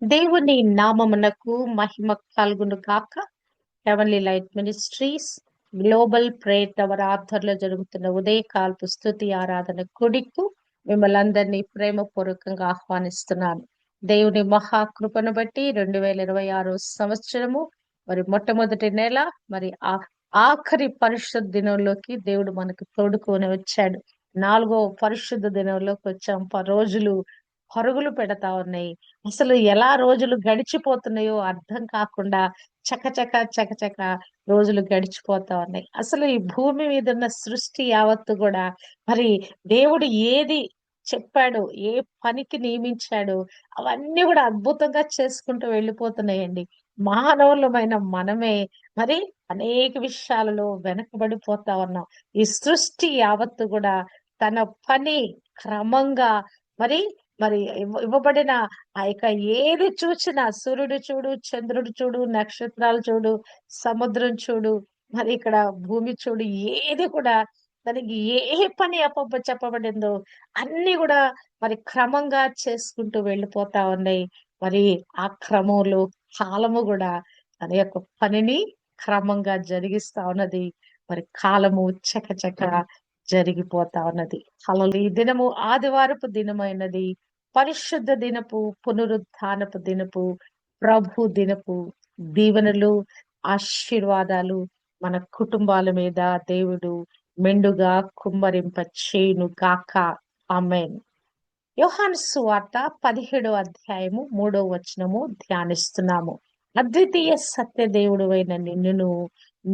దేవుని నామమునకు మహిమ కలుగును గాక. Heavenly light ministries global prayer tower ఆధ్వర్యంలో జరుగుతున్న ఉదయకాలపు స్తుతి ఆరాధన కుడికు మిమ్మల్ని అందరినీ ప్రేమపూర్వకంగా ఆహ్వానిస్తున్నాను. దేవుని మహాకృపను బట్టి 2026 సంవత్సరము మరి మొట్టమొదటి నెల మరి ఆఖరి పరిశుద్ధ దినంలోకి దేవుడు మనకు తోడుకొని వచ్చాడు. 4వ పరిశుద్ధ దినంలోకి వచ్చాం. రోజులు పరుగులు పెడతా ఉన్నాయి. అసలు ఎలా రోజులు గడిచిపోతున్నాయో అర్థం కాకుండా చకచక చకచక రోజులు గడిచిపోతా ఉన్నాయి. అసలు ఈ భూమి మీద ఉన్న సృష్టి యావత్తు కూడా మరి దేవుడు ఏది చెప్పాడో, ఏ పనికి నియమించాడో అవన్నీ కూడా అద్భుతంగా చేసుకుంటూ వెళ్ళిపోతున్నాయండి. మానవులమైన మనమే మరి అనేక విషయాలలో వెనకబడిపోతా ఉన్నాం. ఈ సృష్టి యావత్తు కూడా తన పని క్రమంగా మరి మరి ఇవ్వబడిన ఆ యొక్క ఏది చూసినా సూర్యుడు చూడు, చంద్రుడు చూడు, నక్షత్రాలు చూడు, సముద్రం చూడు, మరి ఇక్కడ భూమి చూడు, ఏది కూడా దానికి ఏ పని చెప్పబడిందో అన్ని కూడా మరి క్రమంగా చేసుకుంటూ వెళ్ళిపోతా ఉన్నాయి. మరి ఆ క్రమంలో కాలము కూడా తన యొక్క పనిని క్రమంగా జరిగిస్తా ఉన్నది. మరి కాలము చకచక జరిగిపోతా ఉన్నది. అలా ఈ దినము ఆదివారపు దినమైనది. పరిశుద్ధ దినపు, పునరుత్థానపు దినపు, ప్రభు దినపు దీవెనలు, ఆశీర్వాదాలు మన కుటుంబాల మీద దేవుడు మెండుగా కుమ్మరింప చేయును గాక. ఆమేన్. యోహాను సువార్త 17వ అధ్యాయము 3వ వచనము ధ్యానిస్తున్నాము. అద్వితీయ సత్య దేవుడవైన నిన్నును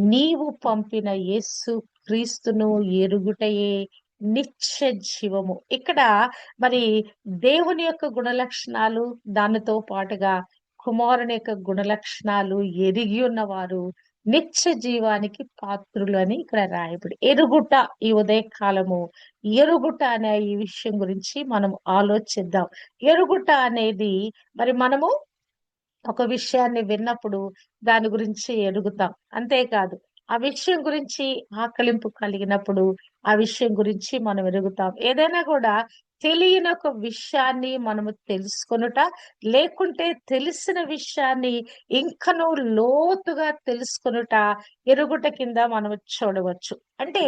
నీవు పంపిన యేసు క్రీస్తును ఎరుగుటయే నిత్య జీవము. ఇక్కడ మరి దేవుని యొక్క గుణలక్షణాలు, దానితో పాటుగా కుమారుని యొక్క గుణలక్షణాలు ఎరిగి ఉన్నవారు నిత్య జీవానికి పాత్రులు అని ఇక్కడ రాయబడి ఎరుగుట. ఈ ఉదయకాలము ఎరుగుట అనే ఈ విషయం గురించి మనం ఆలోచిద్దాం. ఎరుగుట అనేది మరి మనము ఒక విషయాన్ని విన్నప్పుడు దాని గురించి ఎరుగుతాం. అంతేకాదు ఆ విషయం గురించి ఆకలింపు కలిగినప్పుడు ఆ విషయం గురించి మనం ఎరుగుతాం. ఏదైనా కూడా తెలియని ఒక విషయాన్ని మనము తెలుసుకొనుట, లేకుంటే తెలిసిన విషయాన్ని ఇంకనూ లోతుగా తెలుసుకొనుట ఎరుగుట కింద మనం చూడవచ్చు. అంటే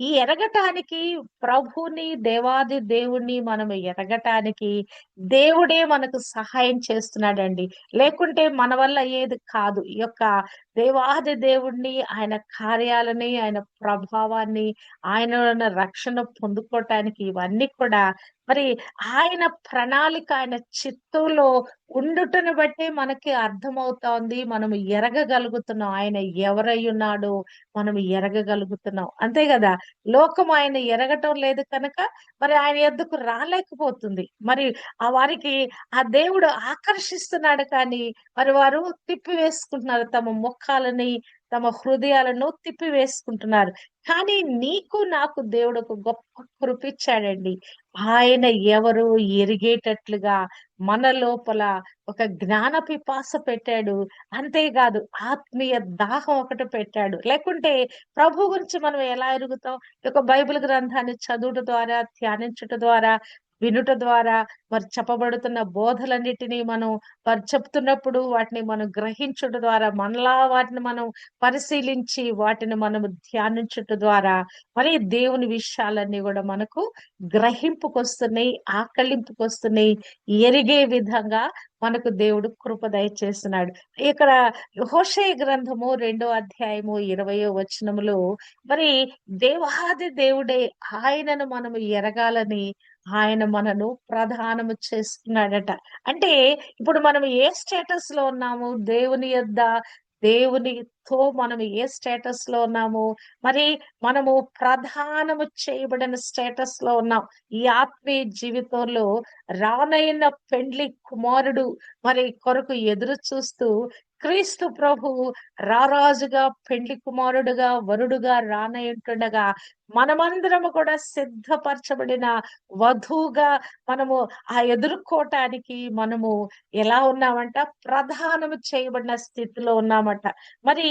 ఈ ఎరగటానికి, ప్రభుని దేవాది దేవుణ్ణి మనం ఎరగటానికి దేవుడే మనకు సహాయం చేస్తున్నాడండి. లేకుంటే మన వల్ల అయ్యేది కాదు. ఈ యొక్క దేవాది దేవుణ్ణి, ఆయన కార్యాలని, ఆయన ప్రభావాన్ని, ఆయనలో ఉన్న రక్షణ పొందుకోవటానికి ఇవన్నీ కూడా మరి ఆయన ప్రణాళిక, ఆయన చిత్తంలో ఉండుటను బట్టి మనకి అర్థమవుతోంది. మనం ఎరగగలుగుతున్నాం. ఆయన ఎవరై ఉన్నాడో మనం ఎరగగలుగుతున్నాం. అంతే కదా! లోకం ఆయన ఎరగటం లేదు కనుక మరి ఆయన యొద్దకు రాలేకపోతుంది. మరి ఆ వారికి ఆ దేవుడు ఆకర్షిస్తున్నాడు కానీ మరి వారు తిప్పివేసుకుంటున్నారు. తమ ముఖాలని, తమ హృదయాలను తిప్పివేసుకుంటున్నారు. కానీ నీకు నాకు దేవుడు ఒక గొప్ప కృప ఇచ్చాడండి. ఆయన ఎవరు ఎరిగేటట్లుగా మన లోపల ఒక జ్ఞాన పిపాస పెట్టాడు. అంతేకాదు ఆత్మీయ దాహం ఒకటి పెట్టాడు. లేకుంటే ప్రభు గురించి మనం ఎలా ఎరుగుతాం? ఈ యొక్క బైబిల్ గ్రంథాన్ని చదువుట ద్వారా, ధ్యానించుట ద్వారా, వినుట ద్వారా మరి చెప్పబడుతున్న బోధలన్నిటినీ మనం వారు చెప్తున్నప్పుడు వాటిని మనం గ్రహించుట ద్వారా, మనలా వాటిని మనం పరిశీలించి వాటిని మనము ధ్యానించుట ద్వారా మరి దేవుని విషయాలన్నీ కూడా మనకు గ్రహింపుకొస్తున్నాయి, ఆకలింపుకొస్తున్నాయి, ఎరిగే విధంగా మనకు దేవుడు కృప దయచేస్తున్నాడు. ఇక్కడ హోషేయ గ్రంథము 2వ అధ్యాయము 20వ వచనములో మరి దేవాది దేవుడే ఆయనను మనము ఎరగాలని ఆయన మనను ప్రధానము చేస్తున్నాడట. అంటే ఇప్పుడు మనం ఏ స్టేటస్ లో ఉన్నాము? దేవునితో మనం ఏ స్టేటస్ లో ఉన్నాము? మరి మనము ప్రధానము చేయబడిన స్టేటస్ లో ఉన్నాం. ఈ ఆత్మీయ జీవితంలో రానైన పెండ్లి కుమారుడు మరి కొరకు ఎదురు చూస్తూ క్రీస్తు ప్రభువు రారాజుగా, పెండ్లి కుమారుడుగా, వరుడుగా రానయ్యుంటుండగా మనమందరము కూడా సిద్ధపరచబడిన వధువుగా మనము ఎదుర్కోవటానికి మనము ఎలా ఉన్నామంట? ప్రధానము చేయబడిన స్థితిలో ఉన్నామట. మరి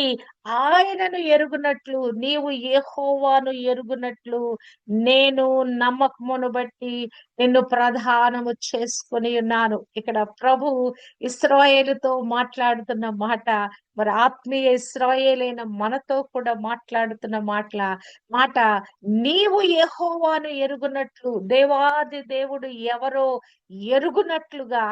ఆయనను ఎరుగునట్లు, నీవు యెహోవాను ఎరుగునట్లు నేను నమ్మకమును బట్టి నిన్ను ప్రధానము చేసుకొని ఉన్నాను. ఇక్కడ ప్రభు ఇశ్రాయేలుతో మాట్లాడుతున్న మాట, మరి ఆత్మీయ ఇశ్రాయేలైన మనతో కూడా మాట్లాడుతున్న మాట నీవు యెహోవాను ఎరుగునట్లు, దేవాది దేవుడు ఎవరో ఎరుగునట్లుగా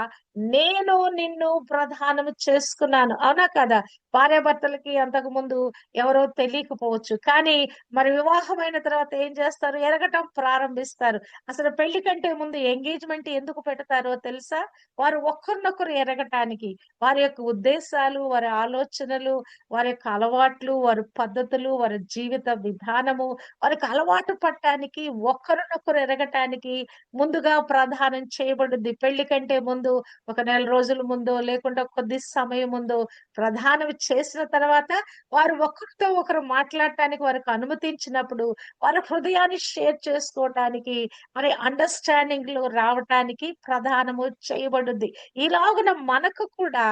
నేను నిన్ను ప్రధానము చేసుకున్నాను. అవునా కదా? భార్యాభర్తలకి అంతకు ముందు ఎవరో తెలియకపోవచ్చు. కానీ మరి వివాహమైన తర్వాత ఏం చేస్తారు? ఎరగటం ప్రారంభిస్తారు. అసలు పెళ్లి కంటే ముందు ఎంగేజ్‌మెంట్ ఎందుకు పెడతారో తెలుసా? వారు ఒకరినొకరు ఎరగటానికి. వారి యొక్క ఉద్దేశాలు, వారి ఆలోచనలు, వారి యొక్క అలవాట్లు, వారి పద్ధతులు, వారి జీవిత విధానము, వారికి అలవాటు పడటానికి, ఒకరినొకరు ఎరగటానికి ముందుగా ప్రదానం చేయబడుద్ది. పెళ్లి కంటే ముందు ఒక నెల రోజుల ముందో, లేకుండా కొద్ది సమయం ముందో ప్రదానం చేసిన తర్వాత వారు ఒకరితో ఒకరు మాట్లాడటానికి వారికి అనుమతించినప్పుడు, వారి హృదయాన్ని షేర్ చేసుకోవటానికి, మరి అండర్‌స్టాండింగ్‌లో రావటానికి ప్రదానము చేయబడుద్ది. ఇలాగున మనకు కూడా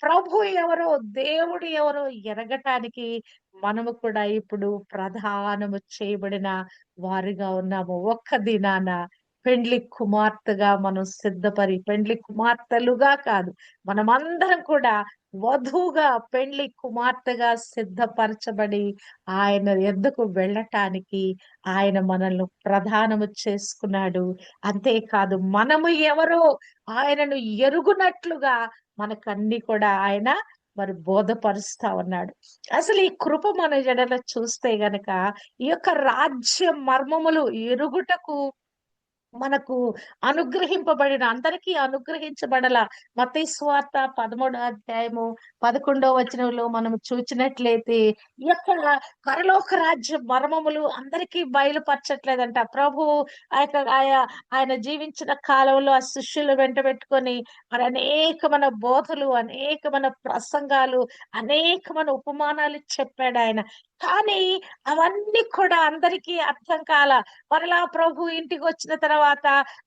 ప్రభు ఎవరో, దేవుడు ఎవరో ఎరగటానికి మనము కూడా ఇప్పుడు ప్రదానము చేయబడిన వారిగా ఉన్నాము. ఒక్క దినాన పెండ్లి కుమార్తెగా మనం సిద్ధపరి, పెండ్లి కుమార్తెలుగా కాదు, మనమందరం కూడా వధువుగా, పెండ్లి కుమార్తెగా సిద్ధపరచబడి ఆయన యొద్దకు వెళ్ళటానికి ఆయన మనల్ని ప్రదానము చేసుకున్నాడు. అంతేకాదు మనము ఎవరో ఆయనను ఎరుగునట్లుగా మనకన్నీ కూడా ఆయన మరి బోధపరుస్తా ఉన్నాడు. అసలు ఈ కృప మన ఎడల చూస్తే గనక ఈ యొక్క రాజ్య మర్మములు ఎరుగుటకు మనకు అనుగ్రహింపబడిన, అందరికీ అనుగ్రహించబడల. మత్తయి సువార్త 13వ అధ్యాయము 11వ వచనంలో మనం చూచినట్లయితే ఈ యొక్క పరలోక రాజ్య మర్మములు అందరికీ బయలుపరచట్లేదంట. ప్రభు ఆ యొక్క ఆయన జీవించిన కాలంలో ఆ శిష్యులు వెంట పెట్టుకొని మరి అనేకమైన బోధలు, అనేకమైన ప్రసంగాలు, అనేకమైన ఉపమానాలు చెప్పాడు ఆయన. కానీ అవన్నీ కూడా అందరికీ అర్థం కాల. మరలా ప్రభు ఇంటికొచ్చిన తర్వాత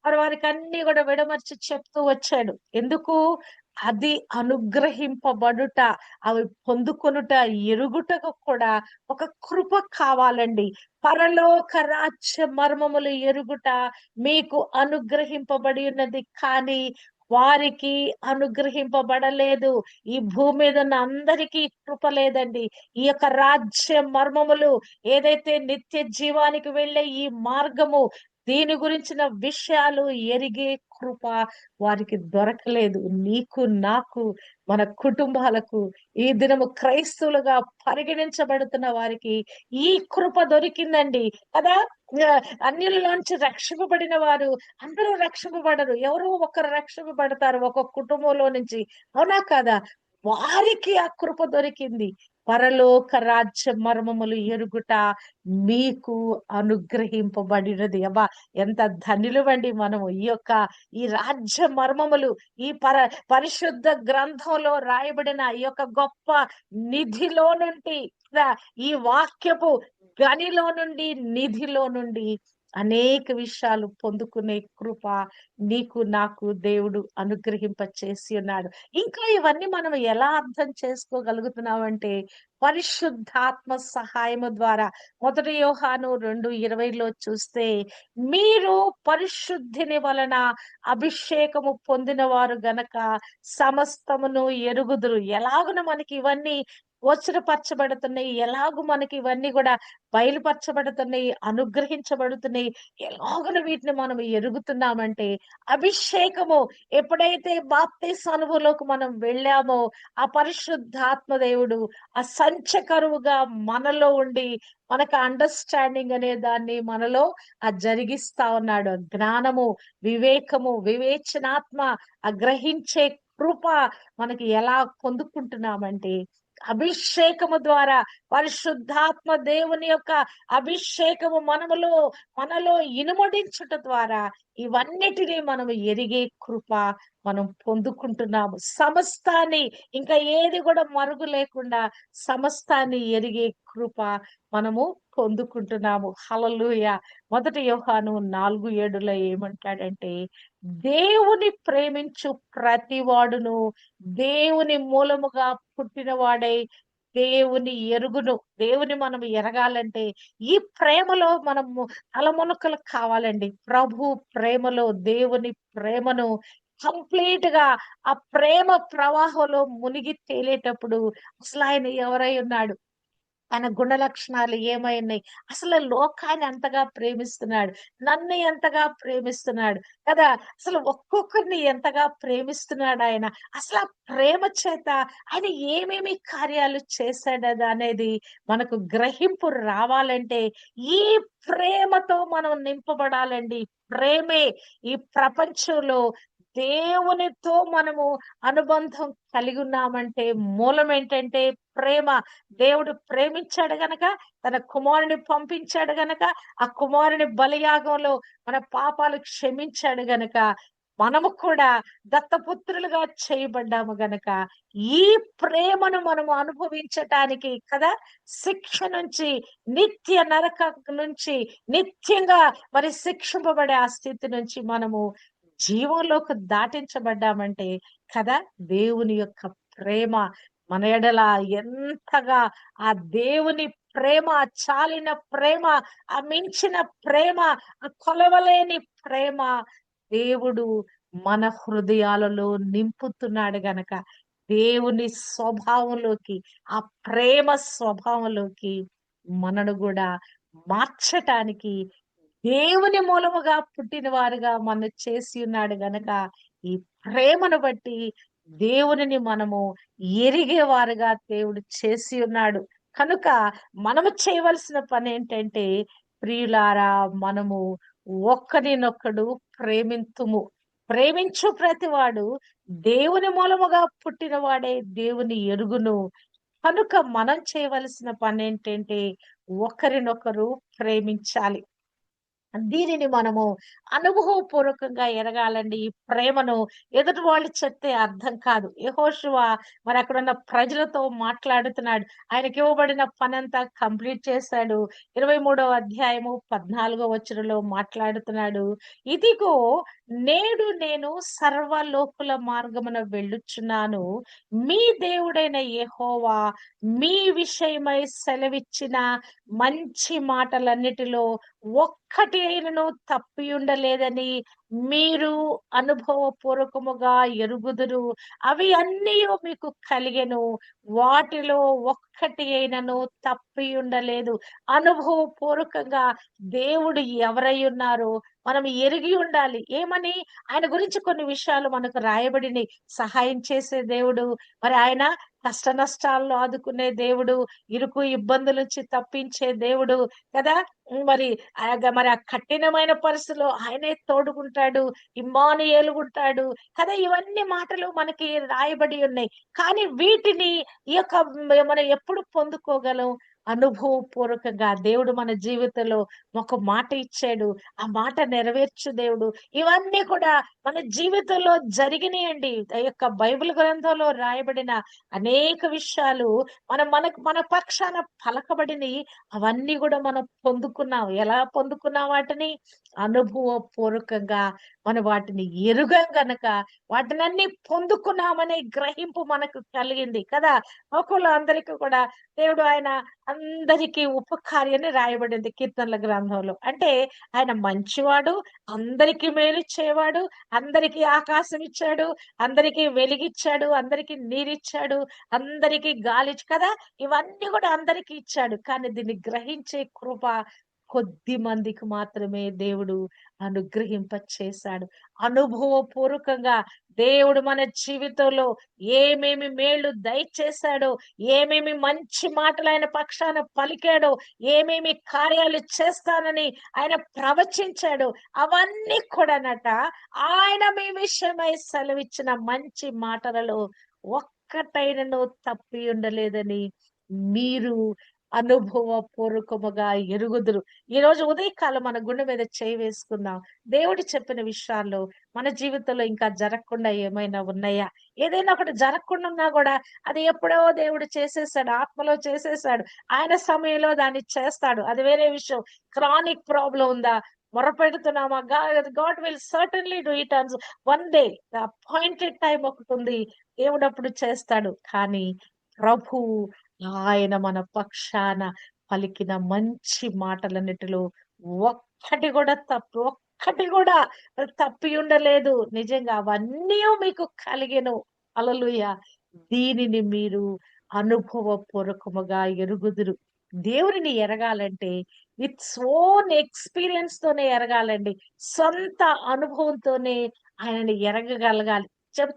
మరి వారికి అన్ని కూడా విడమర్చి చెప్తూ వచ్చాడు. ఎందుకు? అది అనుగ్రహింపబడుట, అవి పొందుకొనుట, ఎరుగుటకు కూడా ఒక కృప కావాలండి. పరలోక రాజ్య మర్మములు ఎరుగుట మీకు అనుగ్రహింపబడి ఉన్నది, కానీ వారికి అనుగ్రహింపబడలేదు. ఈ భూమి మీద ఉన్న అందరికీ కృప లేదండి. ఈ యొక్క రాజ్య మర్మములు, ఏదైతే నిత్య జీవానికి వెళ్ళే ఈ మార్గము, దీని గురించిన విషయాలు ఎరిగే కృప వారికి దొరకలేదు. నీకు, నాకు, మన కుటుంబాలకు, ఈ దినము క్రైస్తవులుగా పరిగణించబడుతున్న వారికి ఈ కృప దొరికిందండి కదా. అన్యులలోంచి రక్షింపబడిన వారు అందరూ రక్షింపబడరు. ఎవరో ఒకరు రక్షింపబడతారు ఒక్కొక్క కుటుంబంలో నుంచి. అవునా కాదా? వారికి ఆ కృప దొరికింది. పరలోక రాజ్య మర్మములు ఎరుగుట మీకు అనుగ్రహింపబడినది. అబ్బా! ఎంత ధన్యులమండి మనము. ఈ రాజ్య మర్మములు, ఈ పరిశుద్ధ గ్రంథంలో రాయబడిన ఈ యొక్క గొప్ప నిధిలో నుండి, ఈ వాక్యపు గనిలో నుండి, నిధిలో నుండి అనేక విషయాలు పొందుకునే కృప నీకు, నాకు దేవుడు అనుగ్రహింప చేసి ఉన్నాడు. ఇంకా ఇవన్నీ మనం ఎలా అర్థం చేసుకోగలుగుతున్నామంటే పరిశుద్ధాత్మ సహాయము ద్వారా. 1 యోహాను 2:20లో చూస్తే, మీరు పరిశుద్ధిని వలన అభిషేకము పొందిన వారు గనక సమస్తమును ఎరుగుదురు. ఎలాగున మనకి ఇవన్నీ గోచరపరచబడుతున్నాయి, ఎలాగు మనకి ఇవన్నీ కూడా బయలుపరచబడుతున్నాయి, అనుగ్రహించబడుతున్నాయి, ఎలాగున వీటిని మనం ఎరుగుతున్నామంటే అభిషేకము. ఎప్పుడైతే బాప్తిస్మ అనుభవంలోకి మనం వెళ్ళామో ఆ పరిశుద్ధాత్మ దేవుడు ఆ సంచకరువుగా మనలో ఉండి మనకు అండర్‌స్టాండింగ్ అనే దాన్ని మనలో జరిగిస్తా ఉన్నాడు. జ్ఞానము, వివేకము, వివేచనాత్మ, ఆ గ్రహించే కృప మనకి ఎలా పొందుకుంటున్నామంటే అభిషేకము ద్వారా. పరిశుద్ధాత్మ దేవుని యొక్క అభిషేకము మనలో ఇనుమడించుట ద్వారా ఇవన్నిటిని మనం ఎరిగే కృప మనం పొందుకుంటున్నాము. సమస్తాన్ని, ఇంకా ఏది కూడా మరుగు లేకుండా సమస్తాన్ని ఎరిగే కృప మనము పొందుకుంటున్నాము. హల్లెలూయా. 1 యోహాను 4:7లో ఏమంటాడంటే, దేవుని ప్రేమించు ప్రతివాడును దేవుని మూలముగా పుట్టినవాడై దేవుని ఎరుగును. దేవుని మనం ఎరగాలంటే ఈ ప్రేమలో మనము తలమునకలు కావాలండి. ప్రభు ప్రేమలో దేవుని ప్రేమను కంప్లీట్‌గా ఆ ప్రేమ ప్రవాహంలో మునిగి తేలేటప్పుడు అసలాయన ఎవరై ఉన్నాడు? ఆయన గుణ లక్షణాలు ఏమైనాయి? అసలు లోకాన్ని అంతగా ప్రేమిస్తున్నాడు. నన్ను ఎంతగా ప్రేమిస్తున్నాడు కదా! అసలు ఒక్కొక్కరిని ఎంతగా ప్రేమిస్తున్నాడాయన. అసలు ఆ ప్రేమ చేత ఆయన ఏమేమి కార్యాలు చేశాడదా అనేది మనకు గ్రహింపు రావాలంటే, ఈ ప్రేమతో మనం నింపబడాలండి. ప్రేమే ఈ ప్రపంచంలో దేవునితో మనము అనుబంధం కలిగి ఉన్నామంటే మూలమేంటంటే ప్రేమ. దేవుడు ప్రేమించాడు గనక తన కుమారుని పంపించాడు గనక, ఆ కుమారుని బలియాగంలో మన పాపాలు క్షమించాడు గనక, మనము కూడా దత్తపుత్రులుగా చేయబడ్డాము గనక, ఈ ప్రేమను మనము అనుభవించటానికి కదా! శిక్ష నుంచి, నిత్య నరకం నుంచి, నిత్యంగా మరి శిక్షింపబడే ఆ స్థితి నుంచి మనము జీవంలోకి దాటించబడ్డామంటే కదా! దేవుని యొక్క ప్రేమ మన ఎడల ఎంతగా ఆ దేవుని ప్రేమ, ఆ చాలిన ప్రేమ, ఆ మించిన ప్రేమ, ఆ కొలవలేని ప్రేమ దేవుడు మన హృదయాలలో నింపుతున్నాడు గనక, దేవుని స్వభావంలోకి, ఆ ప్రేమ స్వభావంలోకి మనను గూడా మార్చటానికి దేవుని మూలముగా పుట్టిన వారుగా మనను చేసి ఉన్నాడు గనక, ఈ ప్రేమను బట్టి దేవునిని మనము ఎరిగేవారుగా దేవుడు చేసి ఉన్నాడు. కనుక మనము చేయవలసిన పనేంటంటే, ప్రియులారా మనము ఒకరినొకడు ప్రేమింతుము. ప్రేమించు ప్రతివాడు దేవుని మూలముగా పుట్టిన వాడే దేవుని ఎరుగును. కనుక మనం చేయవలసిన పనేంటంటే, ఒకరినొకరు ప్రేమించాలి. దీనిని మనము అనుభవపూర్వకంగా ఎరగాలండి. ఈ ప్రేమను ఎదుటి వాళ్ళు చెప్తే అర్థం కాదు. యెహోషువ మరి అక్కడున్న ప్రజలతో మాట్లాడుతున్నాడు. ఆయనకివ్వబడిన పనంతా కంప్లీట్ చేశాడు. 23వ అధ్యాయము 14 వచనంలో మాట్లాడుతున్నాడు. ఇదిగో నేడు నేను సర్వలోకుల మార్గమున వెళ్ళుచున్నాను. మీ దేవుడైన యెహోవా మీ విషయమై సెలవిచ్చిన మంచి మాటలన్నిటిలో ఒక్కటి అయినను తప్పియుండలేదని మీరు అనుభవపూర్వకముగా ఎరుగుదురు. అవి అన్నీయు మీకు కలిగెను. వాటిలో ఒక్కటి అయినను తప్పియుండలేదు. అనుభవపూర్వకంగా దేవుడు ఎవరై ఉన్నారో మనం ఎరిగి ఉండాలి. ఏమని? ఆయన గురించి కొన్ని విషయాలు మనకు రాయబడినయి. సహాయం చేసే దేవుడు, మరి ఆయన కష్ట నష్టాల్లో ఆదుకునే దేవుడు, ఇరుకు ఇబ్బందుల నుంచి తప్పించే దేవుడు కదా! మరి మరి ఆ కఠినమైన పరిస్థితిలో ఆయనే తోడుగుంటాడు. ఇమ్మానుయేలుగుంటాడు కదా! ఇవన్నీ మాటలు మనకి రాయబడి ఉన్నాయి. కానీ వీటిని ఈ యొక్క మనం ఎప్పుడు పొందుకోగలం? అనుభవపూర్వకంగా దేవుడు మన జీవితంలో ఒక మాట ఇచ్చాడు. ఆ మాట నెరవేర్చు దేవుడు. ఇవన్నీ కూడా మన జీవితంలో జరిగినాయండి. ఆ యొక్క బైబిల్ గ్రంథంలో రాయబడిన అనేక విషయాలు మన పక్షాన పలకబడినయి. అవన్నీ గూడా మనం పొందుకున్నాం. ఎలా పొందుకున్నాం వాటిని? అనుభవపూర్వకంగా మనం వాటిని ఎరుగాం గనక వాటినన్నీ పొందుకున్నామనే గ్రహింపు మనకు కలిగింది కదా! అందరికి కూడా దేవుడు ఆయన అందరికీ ఉపకారి రాయబడింది కీర్తనల గ్రంథంలో. అంటే ఆయన మంచివాడు, అందరికి మేలు చేయవాడు, అందరికీ ఆకాశం ఇచ్చాడు, అందరికీ వెలుగిచ్చాడు, అందరికీ నీరిచ్చాడు, అందరికీ కదా! ఇవన్నీ గూడా అందరికీ ఇచ్చాడు. కానీ దీన్ని గ్రహించే కృప కొద్ది మందికి మాత్రమే దేవుడు అనుగ్రహింపచేశాడు. అనుభవపూర్వకంగా దేవుడు మన జీవితంలో ఏమేమి మేళ్ళు దయచేశాడో, ఏమేమి మంచి మాటలు ఆయన పక్షాన పలికాడో, ఏమేమి కార్యాలు చేస్తానని ఆయన ప్రవచించాడో, అవన్నీ కూడానట ఆయన మీ విషయమై సెలవిచ్చిన మంచి మాటలలో ఒక్కటైనను తప్పి ఉండలేదని మీరు అనుభవపూర్వకముగా ఎరుగుదురు. ఈరోజు ఉదయకాలం మన గుండె మీద చేయి వేసుకుందాం. దేవుడు చెప్పిన విషయాల్లో మన జీవితంలో ఇంకా జరగకుండా ఏమైనా ఉన్నాయా? ఏదైనా ఒకటి జరగకుండా ఉన్నా గూడా అది ఎప్పుడో దేవుడు చేసేసాడు. ఆత్మలో చేసేసాడు. ఆయన సమయంలో దాన్ని చేస్తాడు. అది వేరే విషయం. క్రానిక్ ప్రాబ్లమ్ ఉందా? మొరపెడుతున్నామా? God will certainly do it on one day. The appointed time ఒకటుంది. దేవుడప్పుడు చేస్తాడు. కానీ ప్రభువు ఆయన మన పక్షాన పలికిన మంచి మాటలన్నిటిలో ఒక్కటి కూడా తప్పి ఉండలేదు. నిజంగా అవన్నీ మీకు కలిగెను. హల్లెలూయా! దీనిని మీరు అనుభవపూర్వకముగా ఎరుగుదురు. దేవునిని ఎరగాలంటే ఇట్స్ ఓన్ ఎక్స్‌పీరియన్స్ తోనే ఎరగాలండి. సొంత అనుభవంతోనే ఆయనని ఎరగగలగాలి.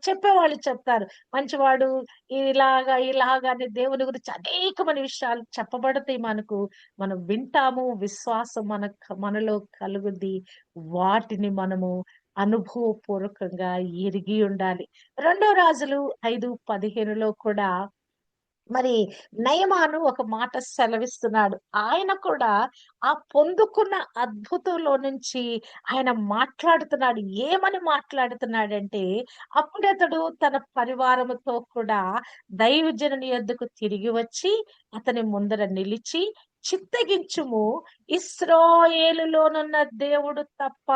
చెప్పేవాళ్ళు చెప్తారు. మంచివాడు ఇలాగా అని దేవుని గురించి అనేకమైన విషయాలు చెప్పబడతాయి మనకు. మనం వింటాము. విశ్వాసం మనలో కలుగుద్ది. వాటిని మనము అనుభవపూర్వకంగా ఎరిగి ఉండాలి. రెండో రాజులు 5:15లో కూడా మరి నయమాను ఒక మాట సెలవిస్తున్నాడు. ఆయన కూడా ఆ పొందుకున్న అద్భుతంలో నుంచి ఆయన మాట్లాడుతున్నాడు. ఏమని మాట్లాడుతున్నాడంటే, అప్పుడతడు తన పరివారముతో కూడా దైవజనుని యొద్దకు తిరిగి వచ్చి, అతని ముందర నిలిచి, చిత్తగించుము, ఇశ్రాయేలులోనున్న దేవుడు తప్ప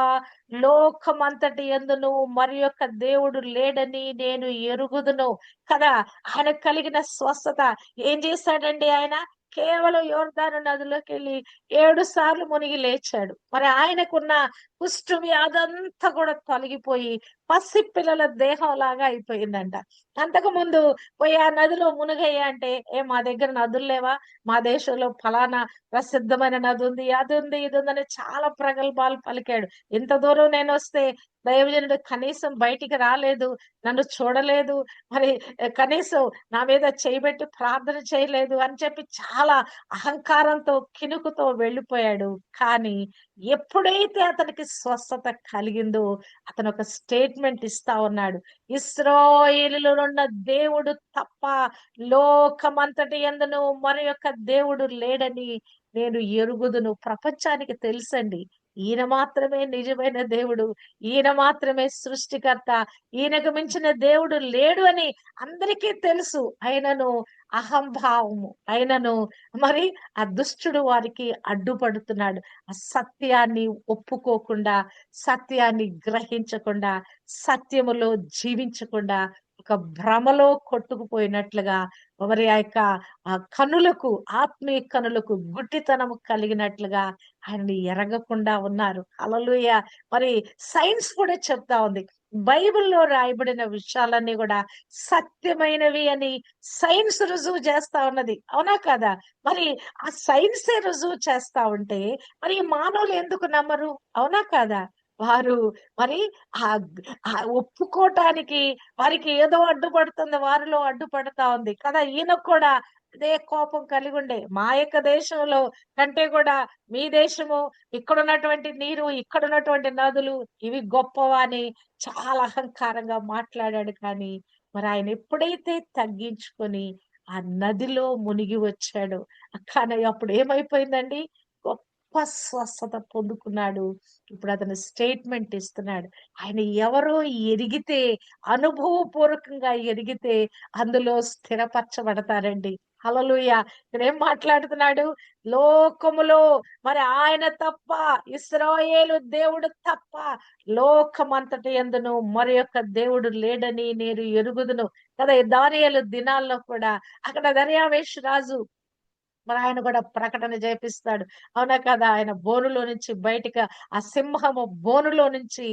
లోకమంతటి యందును మరి యొక్క దేవుడు లేడని నేను ఎరుగుదును కదా! ఆయనకు కలిగిన స్వస్థత ఏం చేశాడండి ఆయన? కేవలం యోర్దాను నదిలోకెళ్ళి 7 సార్లు మునిగి లేచాడు. మరి ఆయనకున్న కుష్టు వ్యాధంతా కూడా తొలగిపోయి పసిపిల్లల దేహంలాగా అయిపోయిందంట. అంతకుముందు పోయి ఆ నదిలో మునగయ్యా అంటే, మా దగ్గర నదులు లేవా? మా దేశంలో ఫలానా ప్రసిద్ధమైన నది ఉంది, అది ఉంది, ఇది ఉందని చాలా ప్రగల్భాలు పలికాడు. ఇంత దూరం నేనొస్తే దైవజనుడు కనీసం బయటికి రాలేదు. నన్ను చూడలేదు. మరి కనీసం నా మీద చేయబెట్టి ప్రార్థన చేయలేదు అని చెప్పి చాలా అహంకారంతో, కినుకుతో వెళ్ళిపోయాడు. కానీ ఎప్పుడైతే అతనికి స్వస్థత కలిగిందో అతను ఒక స్టేట్మెంట్ ఇస్తా ఉన్నాడు. ఇశ్రాయేలులోనున్న దేవుడు తప్ప లోకమంతటి యందును మరి యొక్క దేవుడు లేడని నేను ఎరుగుదును. ప్రపంచానికి తెలుసండి. ఈయన మాత్రమే నిజమైన దేవుడు. ఈయన మాత్రమే సృష్టికర్త. ఈయనకు మించిన దేవుడు లేడు అని అందరికీ తెలుసు. అయినను అహంభావము, అయినను మరి ఆ దుష్టుడు వారికి అడ్డుపడుతున్నాడు. ఆ సత్యాన్ని ఒప్పుకోకుండా, సత్యాన్ని గ్రహించకుండా, సత్యములో జీవించకుండా ఒక భ్రమలో కొట్టుకుపోయినట్లుగా మరి ఆ యొక్క ఆ కనులకు, ఆత్మీయ కనులకు గుడ్డితనము కలిగినట్లుగా ఆయనని ఎరగకుండా ఉన్నారు. హల్లెలూయా! మరి సైన్స్ కూడా చెప్తా ఉంది. బైబిల్‌లో రాయబడిన విషయాలన్నీ గూడా సత్యమైనవి అని సైన్స్ రుజువు చేస్తా ఉన్నది. అవునా కాదా? మరి ఆ సైన్సే రుజువు చేస్తా ఉంటే, మరి ఈ మానవులు ఎందుకు నమ్మరు? అవునా కాదా? వారు మరి ఒప్పుకోటానికి వారికి ఏదో అడ్డుపడుతుంది. వారిలో అడ్డుపడతా ఉంది కదా! ఈయనకు కూడా అదే కోపం కలిగుండే. మా యొక్క దేశంలో కంటే కూడా మీ దేశము, ఇక్కడున్నటువంటి నీరు, ఇక్కడున్నటువంటి నదులు ఇవి గొప్పవా అని చాలా అహంకారంగా మాట్లాడాడు కానీ, మరి ఆయన ఎప్పుడైతే తగ్గించుకొని ఆ నదిలో మునిగి వచ్చాడో, కానీ అప్పుడు ఏమైపోయిందండి? గొప్ప స్వస్థత పొందుకున్నాడు. ఇప్పుడు అతను స్టేట్మెంట్ ఇస్తున్నాడు. ఆయన ఎవరో ఎరిగితే, అనుభవపూర్వకంగా ఎరిగితే అందులో స్థిరపరచబడతారండి. హల్లెలూయా! ఇక్కడేం మాట్లాడుతున్నాడు? లోకములో మరి ఆయన తప్ప, ఇశ్రాయేలు దేవుడు తప్ప లోకమంతటి యందును మరి యొక్క దేవుడు లేడని నేను ఎరుగుదును. కదా! దానియేలు దినాల్లో కూడా అక్కడ దర్యావేషు రాజు మరి ఆయన కూడా ప్రకటన చేపిస్తాడు. అవునా కదా! ఆయన బోనులో నుంచి బయటికి ఆ సింహము బోనులో నుంచి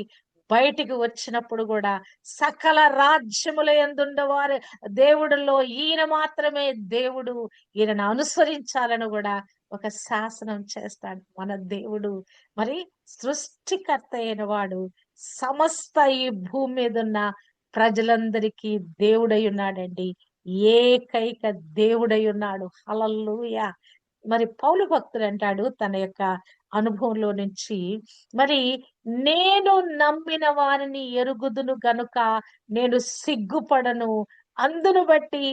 బయటికి వచ్చినప్పుడు గూడా సకల రాజ్యముల యందుండవారు దేవుడులో ఈయన మాత్రమే దేవుడు. ఈయనను అనుసరించాలని గూడా ఒక శాసనం చేస్తాడు. మన దేవుడు మరి సృష్టికర్త అయిన వాడు సమస్త ఈ భూమి మీదున్న ప్రజలందరికీ దేవుడై ఉన్నాడండి. ఏకైక దేవుడై ఉన్నాడు. హల్లెలూయా! మరి పౌలు భక్తుడంటాడు తన యొక్క అనుభవంలో నుంచి, మరి నేను నమ్మిన వారిని ఎరుగుదును గనుక నేను సిగ్గుపడను. అందును బట్టి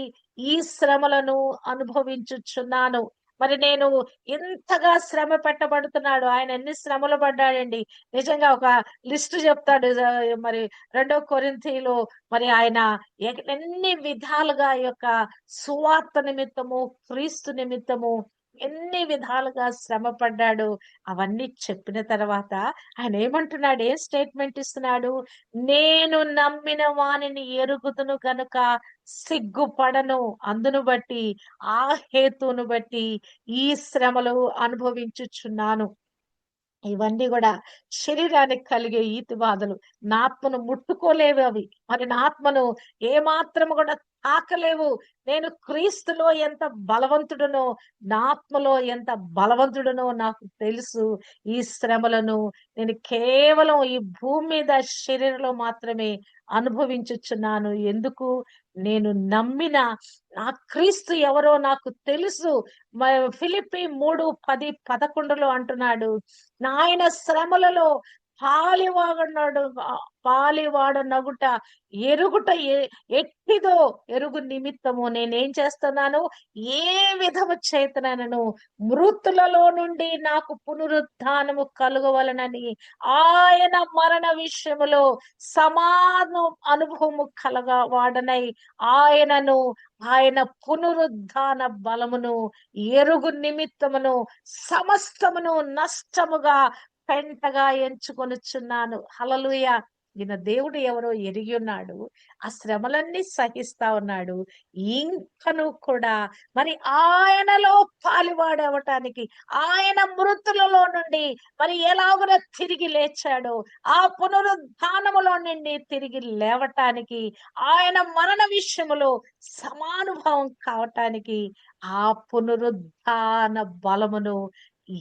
ఈ శ్రమలను అనుభవించుచున్నాను. మరి నేను ఎంతగా శ్రమ పెట్టబడుతున్నాడు. ఆయన ఎన్ని శ్రమలు పడ్డాడండి. నిజంగా ఒక లిస్ట్ చెప్తాడు. మరి రెండో కొరింథీలో మరి ఆయన ఎన్ని విధాలుగా ఈ యొక్క సువార్త నిమిత్తము, క్రీస్తు నిమిత్తము ఎన్ని విధాలుగా శ్రమ పడ్డాడు. అవన్నీ చెప్పిన తర్వాత ఆయన ఏమంటున్నాడు? ఏం స్టేట్మెంట్ ఇస్తున్నాడు? నేను నమ్మిన వానిని ఎరుగుదును గనుక సిగ్గుపడను. అందును బట్టి, ఆ హేతువును బట్టి ఈ శ్రమలు అనుభవించుచున్నాను. ఇవన్నీ గూడా శరీరానికి కలిగే ఈతి బాధలు. నా ఆత్మను ముట్టుకోలేవు అవి. మరి నా ఆత్మను ఏమాత్రము గూడా తాకలేవు. నేను క్రీస్తులో ఎంత బలవంతుడనో, నా ఆత్మలో ఎంత బలవంతుడనో నాకు తెలుసు. ఈ శ్రమలను నేను కేవలం ఈ భూమి మీద శరీరంలో మాత్రమే అనుభవించుచున్నాను. ఎందుకు? నేను నమ్మిన ఆ క్రీస్తు ఎవరో నాకు తెలుసు. ఫిలిప్పి 3:10, 11లో అంటున్నాడు. నాయన శ్రమలలో పాలివాగనడు పాలివాడనగుట ఎరుగుట ఎట్టిదో ఎరుగు నిమిత్తము నేనేం చేస్తున్నాను? ఏ విధము చేతనైనను మృతులలో నుండి నాకు పునరుత్థానము కలుగవలనని ఆయన మరణ విషయములో సమాన అనుభవము కలగవాడనై ఆయనను ఆయన పునరుద్ధాన బలమును ఎరుగు నిమిత్తమును సమస్తమును నష్టముగా పెంటగా ఎంచుకొనుచున్నాను. హల్లెలూయా! ఈయన దేవుడు ఎవరో ఎరిగి ఉన్నాడు. ఆ శ్రమలన్నీ సహిస్తా ఉన్నాడు. ఇంకను కూడా మరి ఆయనలో పాలువాడవటానికి, ఆయన మృతులలో నుండి మరి ఎలాగున తిరిగి లేచాడో, ఆ పునరుద్ధానములో నుండి తిరిగి లేవటానికి, ఆయన మరణ విషయములో సమానుభావం కావటానికి, ఆ పునరుద్ధాన బలమును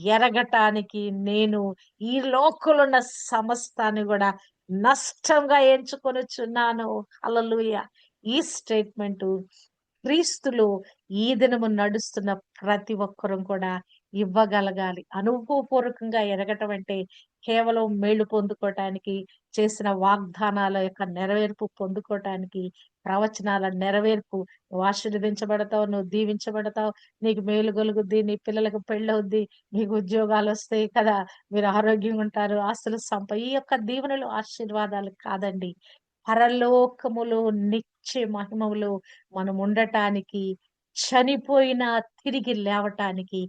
ఎరగటానికి నేను ఈ లోకంలో సమస్తాన్ని గూడా నష్టంగా ఎంచుకొనుచున్నాను. హల్లెలూయా! ఈ స్టేట్‌మెంటు క్రీస్తులో ఈ దినము నడుస్తున్న ప్రతి ఒక్కరం కూడా ఇవ్వగలగాలి. అనుభవపూర్వకంగా ఎరగటం అంటే కేవలం మేలు పొందుకోవటానికి, చేసిన వాగ్దానాల యొక్క నెరవేర్పు పొందుకోవటానికి, ప్రవచనాల నెరవేర్పు, నువ్వు ఆశీర్వదించబడతావు, నువ్వు దీవించబడతావు, నీకు మేలు కలుగుద్ది, నీ పిల్లలకు పెళ్ళవుద్ది, మీకు ఉద్యోగాలొస్తాయి కదా! మీరు ఆరోగ్యంగా ఉంటారు, ఆస్తులు ఈ యొక్క దీవెనలు, ఆశీర్వాదాలు కాదండి. పరలోకములో నిత్య మహిమలో మనం ఉండటానికి, చనిపోయినా తిరిగి లేవటానికి,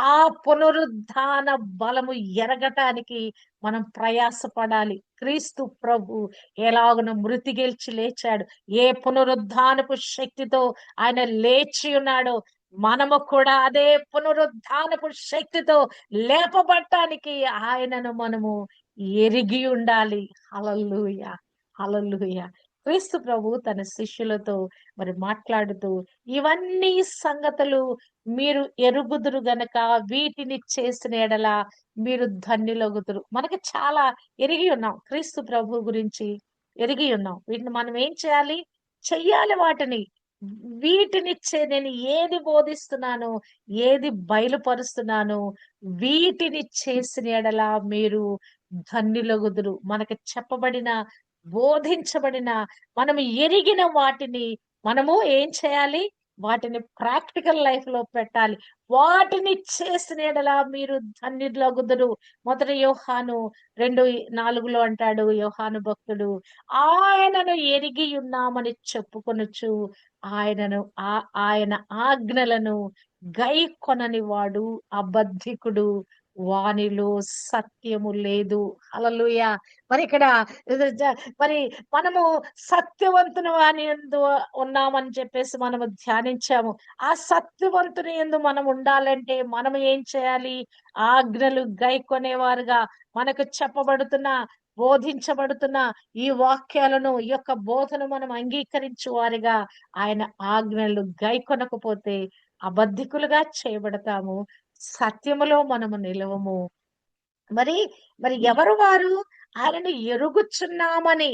ఆ పునరుద్ధాన బలము ఎరగటానికి మనం ప్రయాసపడాలి. క్రీస్తు ప్రభు ఎలాగున మృతి గెలిచి లేచాడు, ఏ పునరుద్ధానపు శక్తితో ఆయన లేచి ఉన్నాడో, మనము కూడా అదే పునరుద్ధానపు శక్తితో లేపబడటానికి ఆయనను మనము ఎరిగి ఉండాలి. హల్లెలూయా! హల్లెలూయా! క్రీస్తు ప్రభు తన శిష్యులతో మరి మాట్లాడుతూ, ఇవన్నీ సంగతులు మీరు ఎరుగుదురు గనక వీటిని చేసిన ఎడల మీరు ధన్యులగుదురు. మనకి చాలా ఎరిగి ఉన్నాం. క్రీస్తు ప్రభు గురించి ఎరిగి ఉన్నాం. వీటిని మనం ఏం చేయాలి? చెయ్యాలి వాటిని. నేను ఏది బోధిస్తున్నానో, ఏది బయలుపరుస్తున్నానో, వీటిని చేసిన ఎడల మీరు ధన్యులగుదురు. మనకి చెప్పబడిన, బోధించబడిన, మనం ఎరిగిన వాటిని మనము ఏం చేయాలి? వాటిని ప్రాక్టికల్ లైఫ్‌లో పెట్టాలి. వాటిని చేసిన యెడల మీరు ధన్యులగుదురు. మొదటి యోహాను 2:4లో అంటాడు యోహాను భక్తుడు, ఆయనను ఎరిగి ఉన్నామని చెప్పుకొనుచు, ఆయనను ఆయన ఆజ్ఞలను గైకొనని వాడు అబద్ధికుడు. వానిలో సత్యము లేదు. హల్లెలూయా! మరి ఇక్కడ ఇది మరి మనము సత్యవంతుని వాని యందు ఉన్నామని చెప్పేసి మనము ధ్యానించాము. ఆ సత్యవంతుని యందు మనం ఉండాలంటే మనం ఏం చేయాలి? ఆజ్ఞలు గైకొనేవారుగా మనకు చెప్పబడుతున్న, బోధించబడుతున్న ఈ వాక్యాలను, ఈ యొక్క బోధను మనం అంగీకరించు వారిగా, ఆయన ఆజ్ఞలు గైకొనకపోతే అబద్ధికులుగా చేయబడతాము. సత్యములో మనము నిలవము. మరి, ఎవరు వారు? ఆయనను ఎరుగుచున్నామని,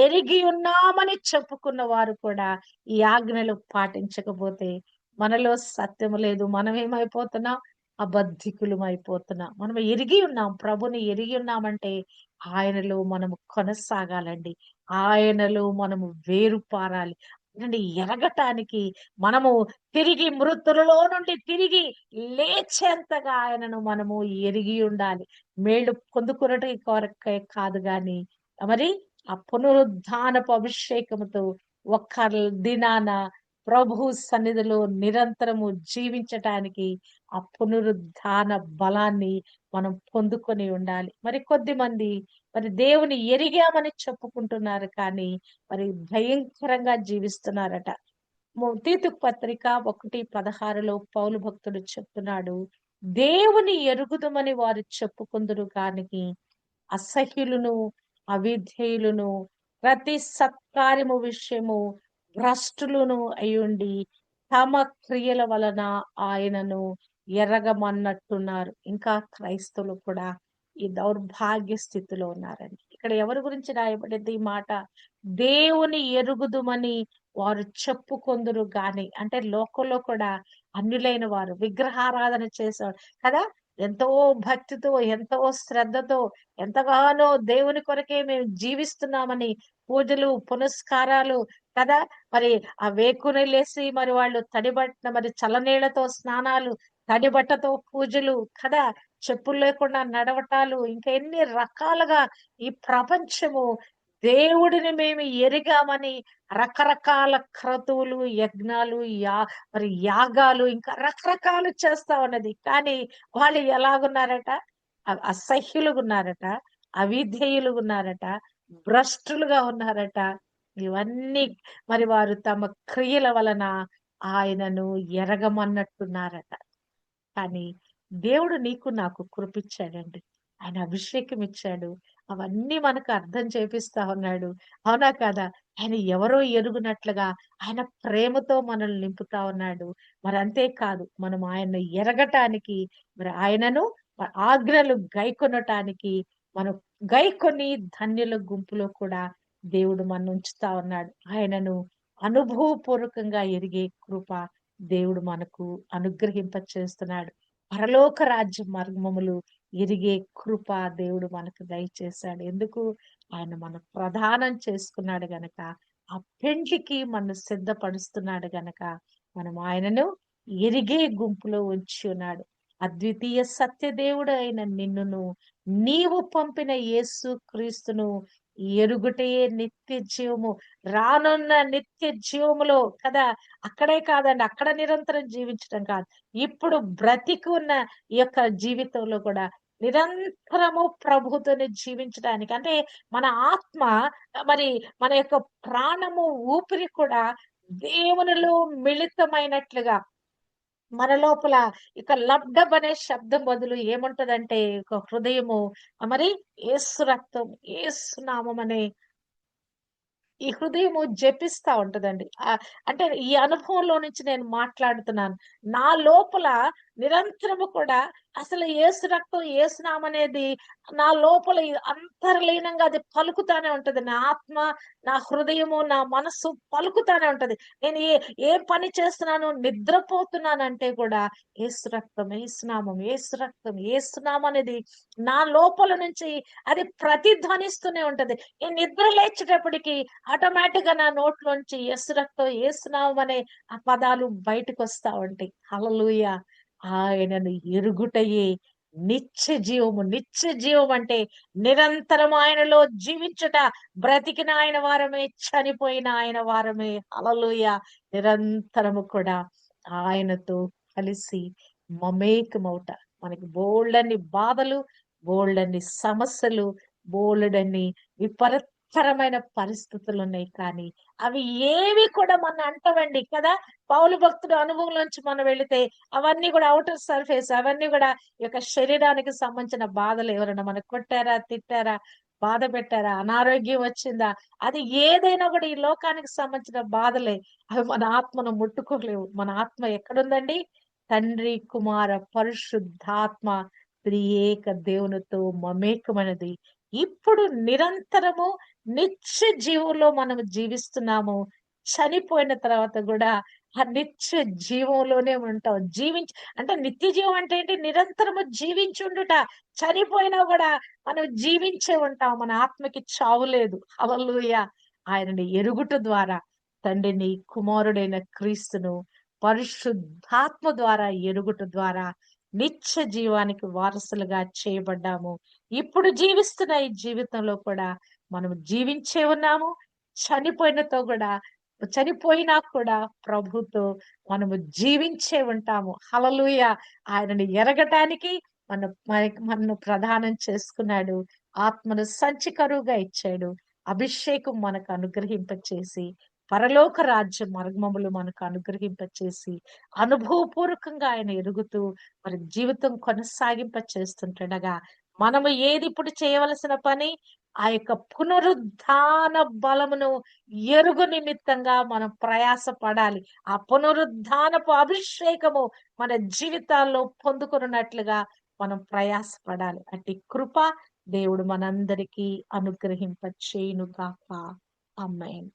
ఎరిగి ఉన్నామని చెప్పుకున్న వారు కూడా ఈ ఆజ్ఞలు పాటించకపోతే మనలో సత్యము లేదు. మనమేమైపోతున్నాం? అబద్ధికులమైపోతున్నాం. మనం ఎరిగి ఉన్నాం. ప్రభుని ఎరిగి ఉన్నామంటే ఆయనలో మనము కొనసాగాలండి. ఆయనలో మనము వేరు పారాలి. ఆయనని ఎరగటానికి మనము తిరిగి మృతులలో నుండి తిరిగి లేచేంతగా ఆయనను మనము ఎరిగి ఉండాలి. మేళ్ళు పొందుకొనుట కొరకే కాదు గాని, మరి ఆ పునరుద్ధానపు అభిషేకముతో ఒక్క దినాన ప్రభు సన్నిధిలో నిరంతరము జీవించటానికి ఆ పునరుద్ధాన బలాన్ని మనం పొందుకొని ఉండాలి. మరి కొద్దిమంది మరి దేవుని ఎరిగామని చెప్పుకుంటున్నారు కానీ మరి భయంకరంగా జీవిస్తున్నారట. తీతుకు పత్రిక 1:16లో పౌలు భక్తుడు చెప్తున్నాడు, దేవుని ఎరుగుదుమని వారు చెప్పుకొందురు గాని అసహ్యులను, అవిధేయులను, ప్రతి సత్కార్యము విషయము భ్రష్టులను అయ్యుండి తమ క్రియల వలన ఆయనను ఎరగమన్నట్టున్నారు. ఇంకా క్రైస్తవులు కూడా ఈ దౌర్భాగ్య స్థితిలో ఉన్నారండి. ఇక్కడ ఎవరి గురించి రాయబడింది ఈ మాట? దేవుని ఎరుగుదుమని వారు చెప్పుకొందురు గాని, అంటే లోకంలో కూడా అన్యులైన వారు విగ్రహారాధన చేసేవారు కదా! ఎంతో భక్తితో, ఎంతో శ్రద్ధతో, ఎంతగానో దేవుని కొరకే మేము జీవిస్తున్నామని పూజలు, పునస్కారాలు కదా! మరి ఆ వేకునే లేసి మరి వాళ్ళు తడిబట్ట మరి చల్లనీళ్లతో స్నానాలు, తడిబట్టతో పూజలు కదా! చెప్పులు లేకుండా నడవటాలు, ఇంకా ఎన్ని రకాలుగా ఈ ప్రపంచము దేవుడిని మేము ఎరిగామని రకరకాల క్రతువులు, యజ్ఞాలు, మరి యాగాలు ఇంకా రకరకాలు చేస్తా ఉన్నది. కానీ వాళ్ళు ఎలాగున్నారట? అసహ్యులుగున్నారట, అవిధేయులుగున్నారట, భ్రష్టులుగా ఉన్నారట. ఇవన్నీ మరి వారు తమ క్రియల వలన ఆయనను ఎరగమన్నట్టున్నారట. కానీ దేవుడు నీకు నాకు కృపిచ్చాడండి. ఆయన అభిషేకం ఇచ్చాడు. అవన్నీ మనకు అర్థం చేపిస్తా ఉన్నాడు. అవునా కాదా? ఆయన ఎవరో ఎరుగునట్లుగా ఆయన ప్రేమతో మనల్ని నింపుతా ఉన్నాడు. మరి అంతే కాదు, మనం ఆయన్ని ఎరగటానికి మరి ఆయనను ఆజ్ఞలు గైకొనటానికి మనం గైకొని ధన్యుల గుంపులో కూడా దేవుడు మనల్ని ఉంచుతా ఉన్నాడు. ఆయనను అనుభవపూర్వకంగా ఎరిగే కృప దేవుడు మనకు అనుగ్రహింప చేస్తున్నాడు. పరలోక రాజ్య మర్మములు ఎరిగే కృప దేవుడు మనకు దయచేశాడు. ఎందుకు? ఆయన మన ప్రదానం చేసుకున్నాడు గనక, ఆ పెండ్లికి మన సిద్ధపరుస్తున్నాడు గనక మనం ఆయనను ఎరిగే గుంపులో ఉంచి ఉన్నాడు. అద్వితీయ సత్య దేవుడు అయిన నిన్నును, నీవు పంపిన యేసు క్రీస్తును ఎరుగుటయే నిత్య జీవము. రానున్న నిత్య జీవములో కదా! అక్కడే కాదండి, అక్కడ నిరంతరం జీవించడం కాదు, ఇప్పుడు బ్రతికి ఉన్న ఈ యొక్క జీవితంలో కూడా నిరంతరము ప్రభుతోనే జీవించడానికి, అంటే మన ఆత్మ మరి మన యొక్క ప్రాణము, ఊపిరి కూడా దేవునిలో మిళితమైనట్లుగా మన లోపల ఇక లబ్డబ్ అనే శబ్దం బదులు ఏముంటదంటే ఒక హృదయము మరి యేసు రక్తం, యేసు నామం అనే ఈ హృదయము జపిస్తా ఉంటదండి. అంటే ఈ అనుభవంలో నుంచి నేను మాట్లాడుతున్నాను. నా లోపల నిరంతరము కూడా అసలు యేసు రక్తం, యేసు నామం అనేది నా లోపల అంతర్లీనంగా అది పలుకుతానే ఉంటది. నా ఆత్మ, నా హృదయము, నా మనస్సు పలుకుతానే ఉంటది. నేను ఏ పని చేస్తున్నాను, నిద్రపోతున్నానంటే కూడా యేసు రక్తం, యేసు నామం, యేసు రక్తం, యేసు నామం అనేది నా లోపల నుంచి అది ప్రతిధ్వనిస్తూనే ఉంటది. ఈ నిద్ర లేచేటప్పటికి ఆటోమేటిక్ గా నా నోట్లోంచి యేసు రక్తం, యేసు నామం అనే ఆ పదాలు బయటకొస్తా ఉంటాయి. హల్లెలూయా! ఆయనను ఎరుగుటయే నిత్య జీవము. నిత్య జీవం అంటే నిరంతరం ఆయనలో జీవించుట. బ్రతికిన ఆయన వారమే, చనిపోయిన ఆయన వారమే. హల్లెలూయా! నిరంతరము కూడా ఆయనతో కలిసి మమేకమౌట. మనకి బోలెడన్ని బాధలు, బోలెడన్ని సమస్యలు, బోలెడన్ని విపరీతమైన పరిస్థితులున్నాయి. కానీ అవి ఏవి కూడా మన అంటవండి కదా! పౌలు భక్తుడు అనుభవంలోంచి మనం వెళితే అవన్నీ కూడా ఔటర్ సర్ఫేస్, అవన్నీ కూడా ఈ యొక్క శరీరానికి సంబంధించిన బాధలు. ఎవరైనా మనకు కొట్టారా, తిట్టారా, బాధ పెట్టారా, అనారోగ్యం వచ్చిందా, అది ఏదైనా కూడా ఈ లోకానికి సంబంధించిన బాధలే. అవి మన ఆత్మను ముట్టుకోలేవు. మన ఆత్మ ఎక్కడుందండి? తండ్రి, కుమార, పరిశుద్ధాత్మ త్రియేక దేవునితో మమేకమైనది. ఇప్పుడు నిరంతరము నిత్య జీవంలో మనం జీవిస్తున్నాము. చనిపోయిన తర్వాత కూడా ఆ నిత్య జీవంలోనే ఉంటాం. అంటే నిత్య జీవం అంటే ఏంటి? నిరంతరము జీవించుండుట. చనిపోయినా కూడా మనం జీవించే ఉంటాం. మన ఆత్మకి చావు లేదు. హల్లెలూయా! ఆయనని ఎరుగుట ద్వారా తండ్రిని, కుమారుడైన క్రీస్తును పరిశుద్ధాత్మ ద్వారా ఎరుగుట ద్వారా నిత్య జీవానికి వారసులుగా చేయబడ్డాము. ఇప్పుడు జీవిస్తున్న ఈ జీవితంలో కూడా మనం జీవించే ఉన్నాము. చనిపోయినతో కూడా చనిపోయినా కూడా ప్రభుతో మనము జీవించే ఉంటాము. హల్లెలూయా! ఆయనని ఎరగటానికి మనను ప్రదానం చేసుకున్నాడు. ఆత్మను సంచికరువుగా ఇచ్చాడు. అభిషేకం మనకు అనుగ్రహింపచేసి, పరలోక రాజ్య మర్మములు మనకు అనుగ్రహింపచేసి, అనుభవపూర్వకంగా ఆయన ఎరుగుతూ మరి జీవితం కొనసాగింప చేస్తుంటుండగా, మనము ఏది ఇప్పుడు చేయవలసిన పని? ఆ యొక్క పునరుద్ధాన బలమును ఎరుగు నిమిత్తంగా మనం ప్రయాస పడాలి. ఆ పునరుద్ధానపు అభిషేకము మన జీవితాల్లో పొందుకొనున్నట్లుగా మనం ప్రయాస పడాలి. అట్టి కృప దేవుడు మనందరికీ అనుగ్రహింప చేయును గాక. ఆమేన్.